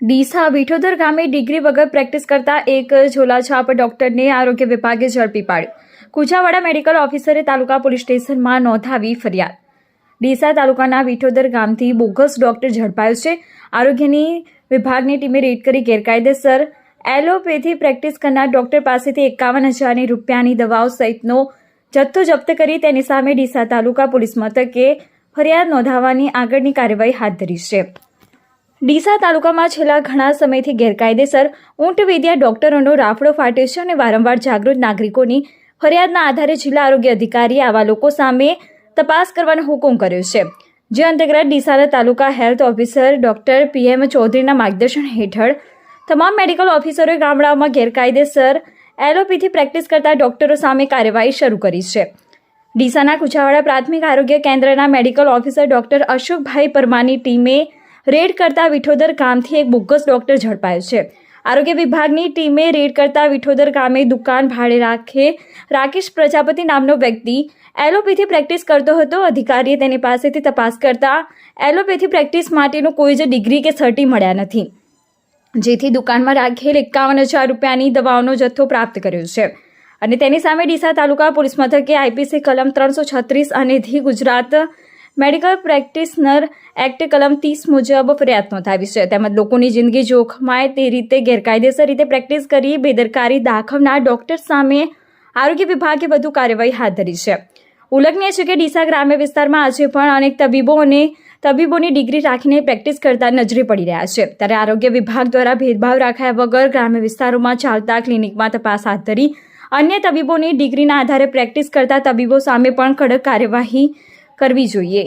ડીસા વિઠોદર ગામે ડિગ્રી વગર પ્રેક્ટિસ કરતા એક ઝોલાછાપ ડોક્ટરને આરોગ્ય વિભાગે ઝડપી પાડ્યો। કુચાવાડા મેડિકલ ઓફિસરે તાલુકા પોલીસ સ્ટેશનમાં નોંધાવી ફરિયાદ। ડીસા તાલુકાના વિઠોદર ગામથી બોગસ ડોક્ટર ઝડપાયો છે। આરોગ્યની વિભાગની ટીમે રેડ કરી ગેરકાયદેસર એલોપેથી પ્રેક્ટિસ કરનાર ડોક્ટર પાસેથી 51,000 રૂપિયાની દવાઓ સહિતનો જથ્થો જપ્ત કરી તેની સામે ડીસા તાલુકા પોલીસ મથકે ફરિયાદ નોંધાવવાની આગળની કાર્યવાહી હાથ ધરી છે। ડીસા તાલુકામાં છેલ્લા ઘણા સમયથી ગેરકાયદેસર ઊંટ વૈદ્ય ડોક્ટરોનો રાફડો ફાટ્યો છે અને વારંવાર જાગૃત નાગરિકોની ફરિયાદના આધારે જિલ્લા આરોગ્ય અધિકારીએ આવા લોકો સામે તપાસ કરવાનો હુકમ કર્યો છે, જે અંતર્ગત ડીસાના તાલુકા હેલ્થ ઓફિસર ડોક્ટર PM ચૌધરીના માર્ગદર્શન હેઠળ તમામ મેડિકલ ઓફિસરોએ ગામડાઓમાં ગેરકાયદેસર એલોપેથી પ્રેક્ટિસ કરતા ડોક્ટરો સામે કાર્યવાહી શરૂ કરી છે। ડીસાના કુચાવાડા પ્રાથમિક આરોગ્ય કેન્દ્રના મેડિકલ ઓફિસર ડોક્ટર અશોકભાઈ પરમારની ટીમે રેડ કરતા વિઠોદર ગામથી એક બોગસ ડોક્ટર ઝડપાયો છે। આરોગ્ય વિભાગની ટીમે રેડ કરતા વિઠોદર ગામે દુકાન ભાડે રાખે રાકેશ પ્રજાપતિ નામનો વ્યક્તિ એલોપેથી પ્રેક્ટિસ કરતો હતો। અધિકારીએ તેની પાસેથી તપાસ કરતા એલોપેથી પ્રેક્ટિસ માટેનું કોઈ જ ડિગ્રી કે સર્ટી મળ્યા નથી, જેથી દુકાનમાં રાખેલ 51,000 રૂપિયાની દવાઓનો જથ્થો પ્રાપ્ત કર્યો છે અને તેની સામે ડીસા તાલુકા પોલીસ મથકે IPC કલમ 336 અને the Gujarat medical practitioner act કલમ 30 મુજબ ફરિયાદ નોંધાવી છે। તેમજ લોકોની જિંદગી જોખમાય તે રીતે ગેરકાયદેસર રીતે પ્રેક્ટિસ કરી બેદરકારી દાખવનાર ડોક્ટર સામે આરોગ્ય વિભાગે વધુ કાર્યવાહી હાથ ધરી છે। ઉલ્લેખનીય છે કે ડીસા ગ્રામ્ય વિસ્તારમાં આજે પણ અનેક તબીબો અને તબીબોની ડિગ્રી રાખીને પ્રેક્ટિસ કરતા નજરે પડી રહ્યા છે, ત્યારે આરોગ્ય વિભાગ દ્વારા ભેદભાવ રાખ્યા વગર ગ્રામ્ય વિસ્તારોમાં ચાલતા ક્લિનિકમાં તપાસ હાથ ધરી અન્ય તબીબોની ડિગ્રીના આધારે પ્રેક્ટિસ કરતા તબીબો સામે પણ કડક કાર્યવાહી કરવી જોઈએ।